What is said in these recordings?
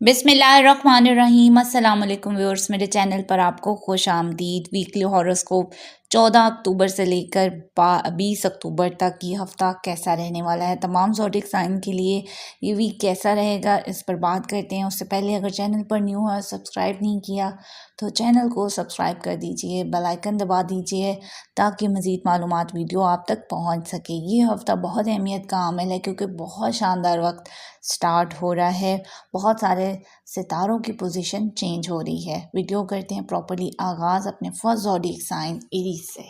बिस्मिल्लाहिर्रहमानिर्रहीम। अस्सलाम वालेकुम व्यूअर्स, मेरे चैनल पर आपको खुश आमदीद। वीकली हॉरोस्कोप 14 अक्टूबर से लेकर 20 अक्टूबर तक ये हफ़्ता कैसा रहने वाला है, तमाम ज़ोडिक साइन के लिए ये वीक कैसा रहेगा, इस पर बात करते हैं। उससे पहले अगर चैनल पर न्यू है, सब्सक्राइब नहीं किया तो चैनल को सब्सक्राइब कर दीजिए, बेल आइकन दबा दीजिए ताकि मज़ीद मालूमात वीडियो आप तक पहुंच सके। ये हफ़्ता बहुत अहमियत का आमिल है क्योंकि बहुत शानदार वक्त स्टार्ट हो रहा है। बहुत सारे सितारों की पोजीशन चेंज हो रही है। वीडियो करते हैं प्रॉपर्ली आगाज़ अपने फर्स्ट ज़ोडिक साइन एरीज से।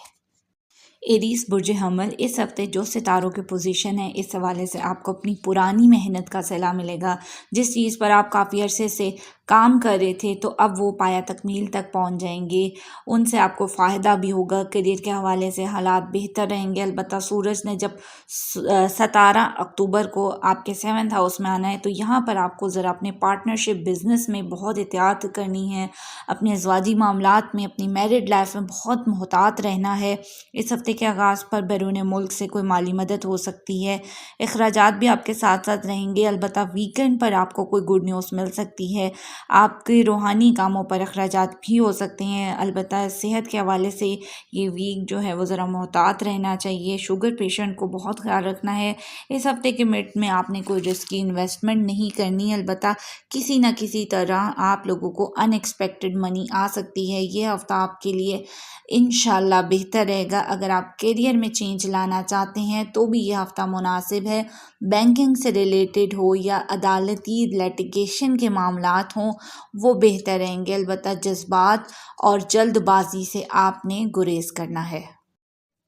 एरीज बुर्ज हमल, इस हफ्ते जो सितारों की पोजीशन है इस हवाले से आपको अपनी पुरानी मेहनत का सिला मिलेगा। जिस चीज़ पर आप काफ़ी अरसे से काम कर रहे थे तो अब वो पाया तकमील तक पहुंच जाएंगे, उनसे आपको फ़ायदा भी होगा। करियर के हवाले से हालात बेहतर रहेंगे। अलबत्ता सूरज ने जब 17 अक्टूबर को आपके 7th हाउस में आना है तो यहाँ पर आपको ज़रा अपने पार्टनरशिप बिज़नेस में बहुत एहतियात करनी है। अपने अज़वाजी मामलात में, अपनी मैरिड लाइफ में बहुत मोहतात रहना है। इस हफ्ते के आगाज़ पर बैरून मुल्क से कोई माली मदद हो सकती है। अखराजात भी आपके साथ साथ रहेंगे। अलबत्ता वीकेंड पर आपको कोई गुड न्यूज़ मिल सकती है। आपके रूहानी कामों पर अखराजात भी हो सकते हैं। अलबत्ता सेहत के हवाले से ये वीक जो है वो ज़रा मोहतात रहना चाहिए। शुगर पेशेंट को बहुत ख्याल रखना है। इस हफ्ते के मिड में आपने कोई रिस्की इन्वेस्टमेंट नहीं करनी। अलबत्ता किसी न किसी तरह आप लोगों को अनएक्सपेक्टेड मनी आ सकती है। ये हफ्ता आपके लिए इंशाल्लाह बेहतर रहेगा। अगर आप करियर में चेंज लाना चाहते हैं तो भी ये हफ्ता मुनासिब है। बैंकिंग से रिलेटेड हो या अदालती लिटिगेशन के मामलात हों वो बेहतर रहेंगे। अलबत्ता जज्बात और जल्दबाजी से आपने गुरेज करना है।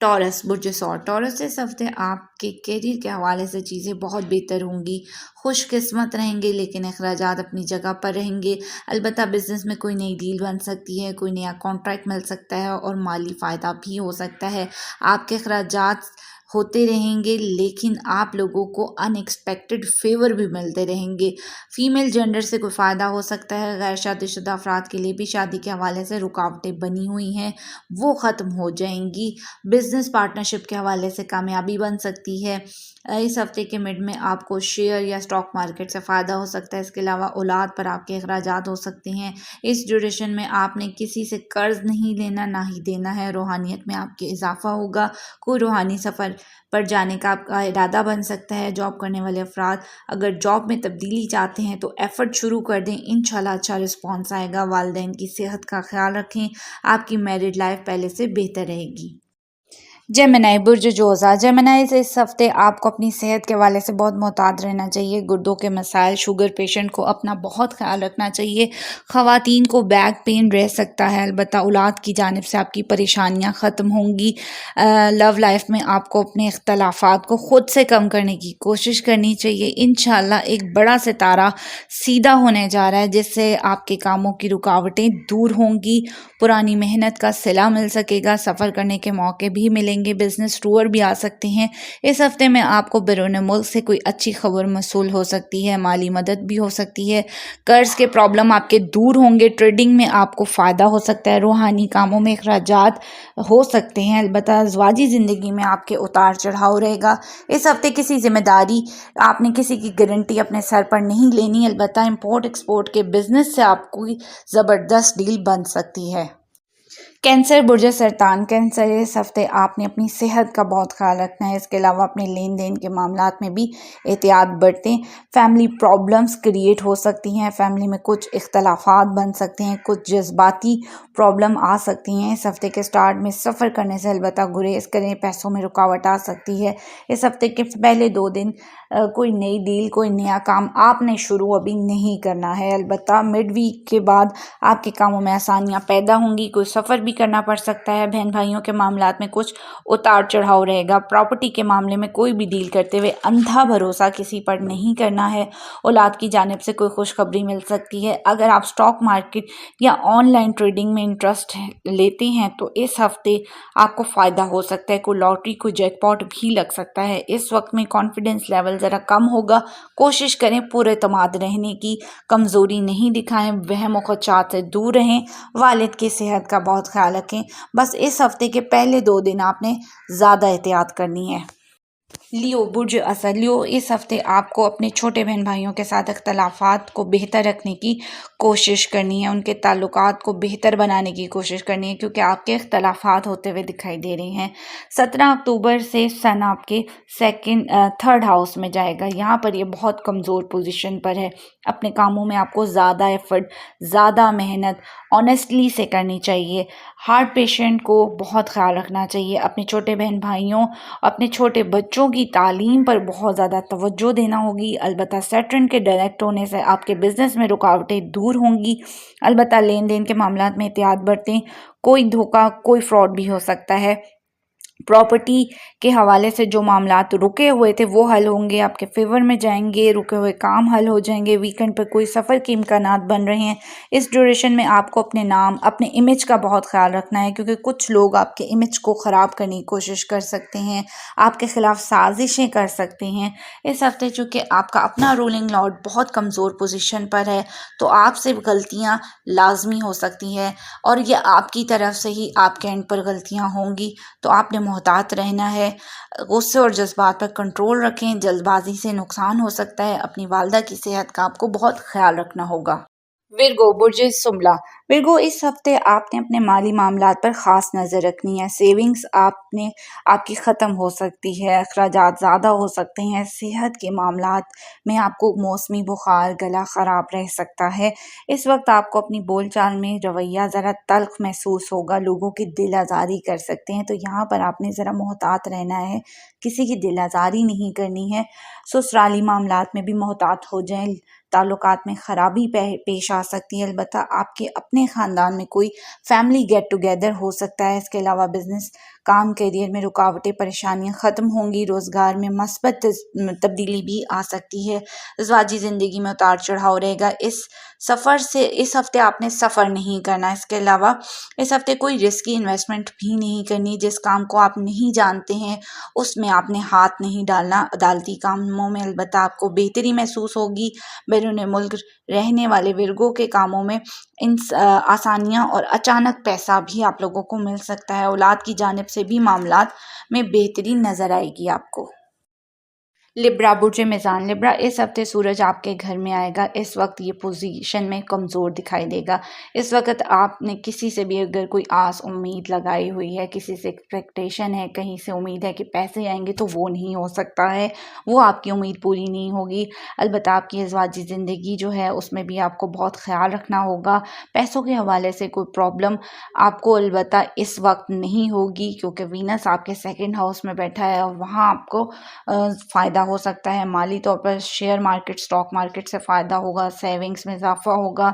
टॉरस बुर्ज सौर, टॉरस इस हफ्ते आपके करियर के हवाले से चीज़ें बहुत बेहतर होंगी। खुशकिस्मत रहेंगे लेकिन अखराजात अपनी जगह पर रहेंगे। अलबत्ता बिज़नेस में कोई नई डील बन सकती है, कोई नया कॉन्ट्रैक्ट मिल सकता है और माली फ़ायदा भी हो सकता है। आपके अखराजात होते रहेंगे लेकिन आप लोगों को अनएक्सपेक्टेड फेवर भी मिलते रहेंगे। फीमेल जेंडर से कोई फ़ायदा हो सकता है। गैर शादीशुदा अफराद के लिए भी शादी के हवाले से रुकावटें बनी हुई हैं, वो ख़त्म हो जाएंगी। बिज़नेस पार्टनरशिप के हवाले से कामयाबी बन सकती है। इस हफ्ते के मिड में आपको शेयर या स्टॉक मार्केट से फ़ायदा हो सकता है। इसके अलावा औलाद पर आपके अखराजात हो सकते हैं। इस ड्यूरेशन में आपने किसी से कर्ज नहीं लेना, ना ही देना है। रूहानियत में आपके इजाफा होगा। कोई रूहानी सफ़र पर जाने का आपका इरादा बन सकता है। जॉब करने वाले अफराद अगर जॉब में तब्दीली चाहते हैं तो एफ़र्ट शुरू कर दें, इंशाल्लाह अच्छा रिस्पॉन्स आएगा। वालिदैन की सेहत का ख्याल रखें। आपकी मैरिड लाइफ पहले से बेहतर रहेगी। जेमिनी बुर्ज जोज़ा, जेमिनी से इस हफ्ते आपको अपनी सेहत के हवाले से बहुत मोहतात रहना चाहिए। गुर्दों के मसाइल, शुगर पेशेंट को अपना बहुत ख्याल रखना चाहिए। ख़वातीन को बैक पेन रह सकता है। अलबत्ता औलाद की जानिब से आपकी परेशानियां ख़त्म होंगी। लव लाइफ में आपको अपने इख्तलाफात को ख़ुद से कम करने की कोशिश करनी चाहिए। इंशाल्लाह एक बड़ा सितारा सीधा होने जा रहा है जिससे आपके कामों की रुकावटें दूर होंगी। पुरानी मेहनत का सिला मिल सकेगा। सफ़र करने के मौके भी मिलेंगे। बिजनेस टूर भी आ सकते हैं। इस हफ्ते में आपको बैरून मुल्क से कोई अच्छी खबर मसूल हो सकती है। माली मदद भी हो सकती है। कर्ज के प्रॉब्लम आपके दूर होंगे। ट्रेडिंग में आपको फ़ायदा हो सकता है। रूहानी कामों में अखराजात हो सकते हैं। अलबत्ता ज़वाजी ज़िंदगी में आपके उतार चढ़ाव रहेगा। इस हफ्ते किसी जिम्मेदारी, आपने किसी की गारंटी अपने सर पर नहीं लेनी। अलबत्ता इंपोर्ट एक्सपोर्ट के बिजनेस से आपको ज़बरदस्त डील बन सकती है। कैंसर बुर्ज सरतान, कैंसर इस हफ्ते आपने अपनी सेहत का बहुत ख्याल रखना है। इसके अलावा अपने लेन देन के मामलात में भी एहतियात बरतें। फैमिली प्रॉब्लम्स क्रिएट हो सकती हैं। फैमिली में कुछ इख्तलाफात बन सकते हैं। कुछ जज्बाती प्रॉब्लम आ सकती हैं। इस हफ्ते के स्टार्ट में सफ़र करने से अलबत्ता गुरेज करें। पैसों में रुकावट आ सकती है। इस हफ्ते के पहले 2 दिन कोई नई डील, कोई नया काम आपने शुरू अभी नहीं करना है। अलबत्ता मिड वीक के बाद आपके कामों में आसानियाँ पैदा होंगी। कोई सफ़र भी करना पड़ सकता है। बहन भाइयों के मामलात में कुछ उतार चढ़ाव रहेगा। प्रॉपर्टी के मामले में कोई भी डील करते हुए अंधा भरोसा किसी पर नहीं करना है। औलाद की जानिब से कोई खुशखबरी मिल सकती है। अगर आप स्टॉक मार्केट या ऑनलाइन ट्रेडिंग में इंटरेस्ट लेते हैं तो इस हफ्ते आपको फ़ायदा हो सकता है। कोई लॉटरी, कोई जैकपॉट भी लग सकता है। इस वक्त में कॉन्फिडेंस लेवल ज़रा कम होगा। कोशिश करें पूरे एतमाद रहने की, कमज़ोरी नहीं दिखाएं, वहम और ख़दशात से दूर रहें। वालिद की सेहत का बहुत ख्याल रखें। बस इस हफ्ते के पहले 2 दिन आपने ज़्यादा एहतियात करनी है। लियो बुर्ज असर लियो इस हफ्ते आपको अपने छोटे बहन भाइयों के साथ अख्तलाफात को बेहतर रखने की कोशिश करनी है, उनके ताल्लुकात को बेहतर बनाने की कोशिश करनी है, क्योंकि आपके अख्तलाफात होते हुए दिखाई दे रहे हैं। 17 अक्टूबर से सन आपके थर्ड हाउस में जाएगा। यहाँ पर ये बहुत कमज़ोर पोजीशन पर है। अपने कामों में आपको ज़्यादा एफर्ट, ज़्यादा मेहनत ऑनेस्टली से करनी चाहिए। हार्ट पेशेंट को बहुत ख्याल रखना चाहिए। अपने छोटे बहन भाइयों, अपने छोटे बच्चों की तालीम पर बहुत ज़्यादा तवज्जो देना होगी। अलबत्ता सैटर्न के डायरेक्ट होने से आपके बिजनेस में रुकावटें दूर होंगी। अलबत्ता लेन देन के मामलात में एहतियात बरतें। कोई धोखा, कोई फ्रॉड भी हो सकता है। प्रॉपर्टी के हवाले से जो मामलात रुके हुए थे वो हल होंगे, आपके फेवर में जाएंगे, रुके हुए काम हल हो जाएंगे। वीकेंड पर कोई सफ़र के इम्कानात बन रहे हैं। इस ड्यूरेशन में आपको अपने नाम, अपने इमेज का बहुत ख्याल रखना है, क्योंकि कुछ लोग आपके इमेज को ख़राब करने की कोशिश कर सकते हैं, आपके ख़िलाफ़ साजिशें कर सकते हैं। इस हफ्ते चूँकि आपका अपना रूलिंग लॉर्ड बहुत कमज़ोर पोजीशन पर है, तो आपसे गलतियाँ लाजमी हो सकती हैं, और ये आपकी तरफ से ही आपके एंड पर गलतियाँ होंगी। तो आपने मोहतात रहना है। गुस्से और जज्बात पर कंट्रोल रखें। जल्दबाजी से नुकसान हो सकता है। अपनी वालदा की सेहत का आपको बहुत ख्याल रखना होगा। विरगो बुर्ज सुमला विरगो इस हफ्ते आपने अपने माली मामलात पर ख़ास नज़र रखनी है। सेविंग्स आपकी ख़त्म हो सकती है, अखराजात ज़्यादा हो सकते हैं। सेहत के मामलात में आपको मौसमी बुखार, गला ख़राब रह सकता है। इस वक्त आपको अपनी बोलचाल में रवैया ज़रा तल्ख महसूस होगा, लोगों की दिल आज़ारी कर सकते हैं, तो यहाँ पर आपने ज़रा मोहतात रहना है, किसी की दिल आज़ारी नहीं करनी है। ससुराली मामलात में भी मोहतात हो जाएं। ताल्लुकात में ख़राबी पेश आ सकती है। अलबत्ता आपके अपने ख़ानदान में कोई फैमिली गेट टुगेदर हो सकता है। इसके अलावा बिज़नेस, काम, करियर में रुकावटें, परेशानियां ख़त्म होंगी। रोज़गार में मस्बत तब्दीली भी आ सकती है। ज़वाजी ज़िंदगी में उतार चढ़ाव रहेगा। इस हफ्ते आपने सफ़र नहीं करना। इसके अलावा इस हफ्ते कोई रिस्की इन्वेस्टमेंट भी नहीं करनी। जिस काम को आप नहीं जानते हैं उसमें आपने हाथ नहीं डालना। अदालती कामों में अलबत्ता आपको बेहतरी महसूस होगी। बैरून मुल्क रहने वाले विरगो के कामों में इन आसानियां और अचानक पैसा भी आप लोगों को मिल सकता है। औलाद की जानिब से भी मामलात में बेहतरी नज़र आएगी आपको। लिब्रा बुर्ज मीज़ान लिब्रा इस हफ्ते सूरज आपके घर में आएगा। इस वक्त ये पोजीशन में कमज़ोर दिखाई देगा। इस वक्त आपने किसी से भी अगर कोई आस उम्मीद लगाई हुई है, किसी से एक्सपेक्टेशन है, कहीं से उम्मीद है कि पैसे आएंगे, तो वो नहीं हो सकता है, वो आपकी उम्मीद पूरी नहीं होगी। अलबत्ता आपकी अज़वाजी ज़िंदगी जो है उसमें भी आपको बहुत ख्याल रखना होगा। पैसों के हवाले से कोई प्रॉब्लम आपको अलबत्ता इस वक्त नहीं होगी, क्योंकि वीनस आपके सेकंड हाउस में बैठा है और वहाँ आपको फ़ायदा हो सकता है। माली तौर पर शेयर मार्केट, स्टॉक मार्केट से फ़ायदा होगा, सेविंग्स में इजाफा होगा।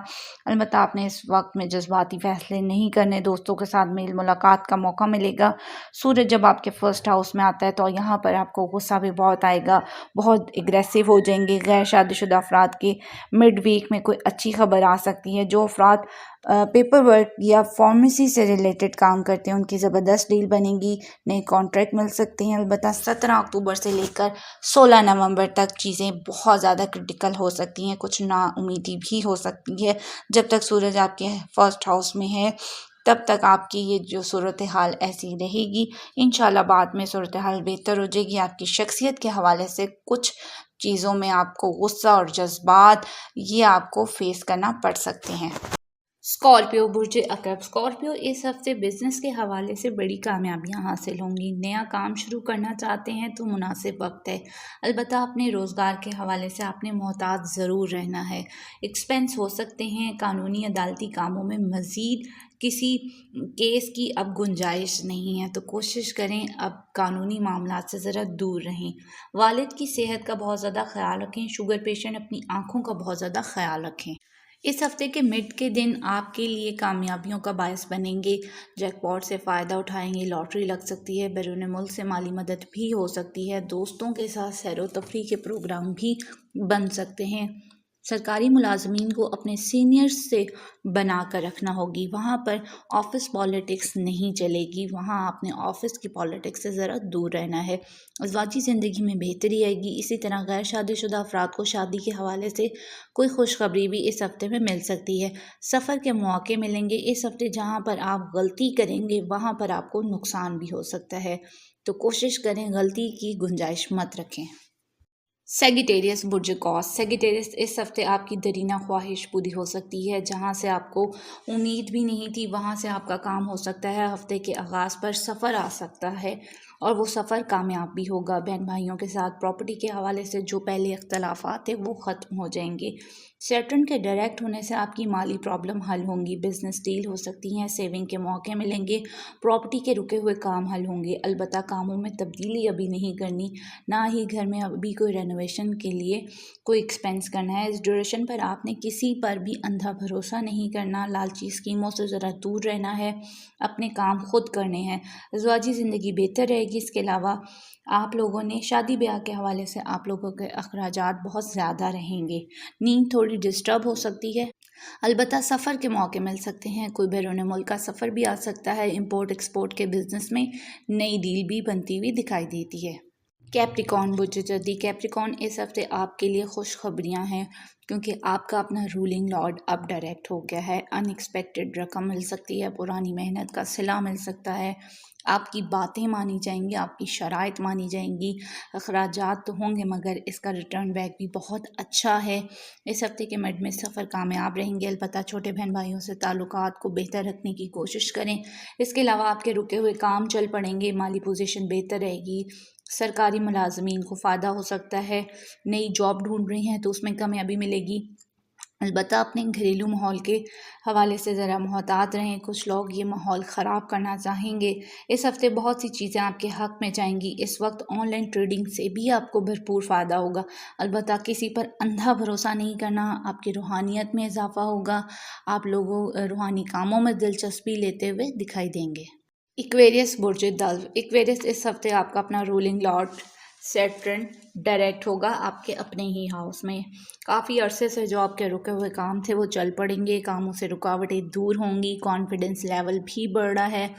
अलबत्ता आपने इस वक्त में जज्बाती फ़ैसले नहीं करने। दोस्तों के साथ मेल मुलाकात का मौका मिलेगा। सूरज जब आपके फर्स्ट हाउस में आता है तो यहाँ पर आपको गुस्सा भी बहुत आएगा, बहुत एग्रेसिव हो जाएंगे। गैर शादीशुदा अफराद के मिड वीक में कोई अच्छी खबर आ सकती है। जो अफराद पेपर वर्क या फार्मेसी से रिलेटेड काम करते हैं उनकी ज़बरदस्त डील बनेगी, नए कॉन्ट्रैक्ट मिल सकते हैं। अलबत्ता 17 अक्टूबर से लेकर 16 नवंबर तक चीज़ें बहुत ज़्यादा क्रिटिकल हो सकती हैं, कुछ नाउमीदी भी हो सकती है। जब तक सूरज आपके फर्स्ट हाउस में है तब तक आपकी ये जो सूरत हाल ऐसी रहेगी। इंशाल्लाह बाद में सूरत हाल बेहतर हो जाएगी। आपकी शख्सियत के हवाले से कुछ चीज़ों में आपको गुस्सा और जज्बात ये आपको फेस करना पड़ सकते हैं। स्कॉर्पियो बुर्ज अकरब स्कॉर्पियो इस हफ्ते बिजनेस के हवाले से बड़ी कामयाबियां हासिल होंगी। नया काम शुरू करना चाहते हैं तो मुनासिब वक्त है। अलबत्ता अपने रोज़गार के हवाले से आपने मोहतात ज़रूर रहना है। एक्सपेंस हो सकते हैं। कानूनी अदालती कामों में मज़ीद किसी केस की अब गुंजाइश नहीं है, तो कोशिश करें अब कानूनी मामलात से ज़रा दूर रहें। वालिद की सेहत का बहुत ज़्यादा ख्याल रखें। शुगर पेशेंट, अपनी आँखों का बहुत ज़्यादा ख्याल रखें। इस हफ्ते के मिड के दिन आपके लिए कामयाबियों का बायस बनेंगे। जैकपॉट से फ़ायदा उठाएंगे, लॉटरी लग सकती है, बैरून मुल्क से माली मदद भी हो सकती है, दोस्तों के साथ सैर व तफरीह के प्रोग्राम भी बन सकते हैं। सरकारी मुलाजमीन को अपने सीनियर्स से बना कर रखना होगी। वहाँ पर ऑफिस पॉलिटिक्स नहीं चलेगी, वहाँ आपने ऑफिस की पॉलिटिक्स से ज़रा दूर रहना है। अज़वाजी ज़िंदगी में बेहतरी आएगी। इसी तरह गैर शादीशुदा अफराद को शादी के हवाले से कोई खुशखबरी भी इस हफ्ते में मिल सकती है। सफ़र के मौके मिलेंगे इस हफ्ते। जहाँ पर आप गलती करेंगे वहाँ पर आपको नुकसान भी हो सकता है। तो कोशिश करें गलती की गुंजाइश मत रखें। सेगिटेरियस बुर्ज कौस। सेगिटेरियस, इस हफ्ते आपकी दरीना ख्वाहिश पूरी हो सकती है। जहां से आपको उम्मीद भी नहीं थी वहां से आपका काम हो सकता है। हफ्ते के आगाज़ पर सफ़र आ सकता है और वो सफ़र कामयाब भी होगा। बहन भाइयों के साथ प्रॉपर्टी के हवाले से जो पहले इख्तलाफात थे वो ख़त्म हो जाएंगे। सैटर्न के डायरेक्ट होने से आपकी माली प्रॉब्लम हल होंगी। बिजनेस डील हो सकती हैं, सेविंग के मौके मिलेंगे, प्रॉपर्टी के रुके हुए काम हल होंगे। अलबत्ता कामों में तब्दीली अभी नहीं करनी, ना ही घर में अभी कोई रेनोवेशन के लिए कोई एक्सपेंस करना है। इस ड्यूरेशन पर आपने किसी पर भी अंधा भरोसा नहीं करना, लालची स्कीमों से ज़रा दूर रहना है, अपने काम खुद करने हैं। ज़वाजी ज़िंदगी बेहतर रहेगी। इसके अलावा आप लोगों ने शादी ब्याह के हवाले से आप लोगों के अखराजात बहुत ज़्यादा रहेंगे। नींद थोड़ी डिस्टर्ब हो सकती है। अलबत्ता सफ़र के मौके मिल सकते हैं, कोई बैरून मुल्क का सफ़र भी आ सकता है। इंपोर्ट एक्सपोर्ट के बिज़नेस में नई डील भी बनती हुई दिखाई देती है। कैप्रिकॉर्न बुर्ज जल्दी। कैप्रिकॉर्न, इस हफ्ते आपके लिए खुशखबरियां हैं क्योंकि आपका अपना रूलिंग लॉर्ड अब डायरेक्ट हो गया है। अनएक्सपेक्टेड रकम मिल सकती है, पुरानी मेहनत का सिला मिल सकता है, आपकी बातें मानी जाएंगी, आपकी शराइत मानी जाएंगी। अखराजात तो होंगे मगर इसका रिटर्न बैक भी बहुत अच्छा है। इस हफ्ते के मिड में सफ़र कामयाब रहेंगे। अलबत्ता छोटे बहन भाइयों से ताल्लुकात को बेहतर रखने की कोशिश करें। इसके अलावा आपके रुके हुए काम चल पड़ेंगे, माली पोजीशन बेहतर रहेगी। सरकारी मुलाजमीन को फ़ायदा हो सकता है। नई जॉब ढूंढ रही हैं तो उसमें कामयाबी मिलेगी। अलबत्ता अपने घरेलू माहौल के हवाले से ज़रा मुहतात रहें, कुछ लोग ये माहौल ख़राब करना चाहेंगे। इस हफ्ते बहुत सी चीज़ें आपके हक़ में जाएंगी। इस वक्त ऑनलाइन ट्रेडिंग से भी आपको भरपूर फ़ायदा होगा। अलबत्ता किसी पर अंधा भरोसा नहीं करना, आपकी रूहानियत में इजाफ़ा होगा। आप लोगों रूहानी कामों में दिलचस्पी लेते हुए दिखाई देंगे। इक्वेरियस बुर्ज दल्व। इक्वेरियस, इस हफ्ते आपका अपना रूलिंग लॉर्ड सैटर्न डायरेक्ट होगा आपके अपने ही हाउस में। काफ़ी अरसे से जो आपके रुके हुए काम थे वो चल पड़ेंगे, कामों से रुकावटें दूर होंगी, कॉन्फिडेंस लेवल भी बढ़ रहा है।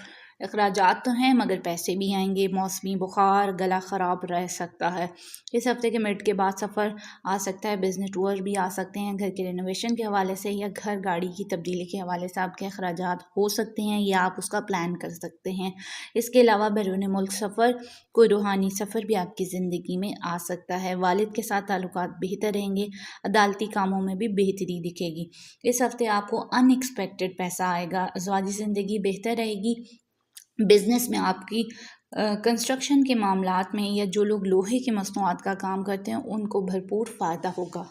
अखराजात तो हैं मगर पैसे भी आएंगे। मौसमी बुखार, गला ख़राब रह सकता है। इस हफ्ते के मिड के बाद सफ़र आ सकता है, बिजनेस टूर भी आ सकते हैं। घर के रेनोवेशन के हवाले से या घर गाड़ी की तब्दीली के हवाले से आपके अखराजात हो सकते हैं या आप उसका प्लान कर सकते हैं। इसके अलावा बैरून मुल्क सफ़र, कोई रूहानी सफ़र भी आपकी ज़िंदगी में आ सकता है। वालिद के साथ ताल्लुकात बेहतर रहेंगे, अदालती कामों में भी बेहतरी दिखेगी। इस हफ्ते आपको अनएक्सपेक्टेड पैसा आएगा। अज़वाजी ज़िंदगी बेहतर रहेगी। बिज़नेस में आपकी कंस्ट्रक्शन के मामलात में या जो लोग लोहे की मसनूआत का काम करते हैं उनको भरपूर फ़ायदा होगा।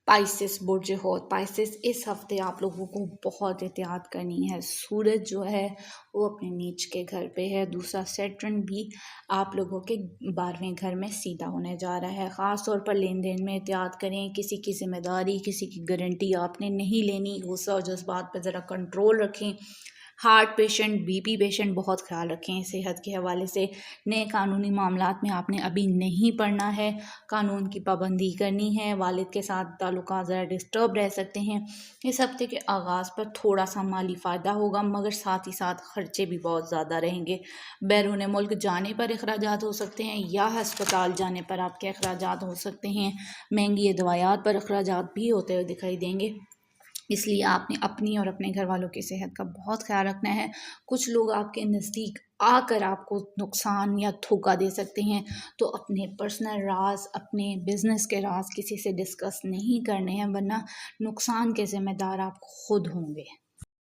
पाइसेस बुर्ज हौत। पाइसेस, इस हफ्ते आप लोगों को बहुत एहतियात करनी है। सूरज जो है वो अपने नीच के घर पे है। दूसरा सैटर्न भी आप लोगों के 12वें घर में सीधा होने जा रहा है। ख़ास तौर पर लेन देन में एहतियात करें। किसी की जिम्मेदारी, किसी की गारंटी आपने नहीं लेनी। गुस्सा और जज्बात पर ज़रा कंट्रोल रखें। हार्ट पेशेंट, बीपी पेशेंट बहुत ख्याल रखें। सेहत के हवाले से नए कानूनी मामलात में आपने अभी नहीं पढ़ना है, कानून की पाबंदी करनी है। वालिद के साथ ताल्लुकात ज़रा डिस्टर्ब रह सकते हैं। इस हफ्ते के आगाज़ पर थोड़ा सा माली फ़ायदा होगा मगर साथ ही साथ खर्चे भी बहुत ज़्यादा रहेंगे। बैरून मुल्क जाने पर अखराजात हो सकते हैं या हस्पताल जाने पर आपके अखराजात हो सकते हैं। महंगी दवायात पर अखराजात भी होते हुए दिखाई देंगे, इसलिए आपने अपनी और अपने घर वालों की सेहत का बहुत ख्याल रखना है। कुछ लोग आपके नज़दीक आकर आपको नुकसान या धोखा दे सकते हैं, तो अपने पर्सनल राज, अपने बिजनेस के राज किसी से डिस्कस नहीं करने हैं वरना नुकसान के ज़िम्मेदार आप खुद होंगे।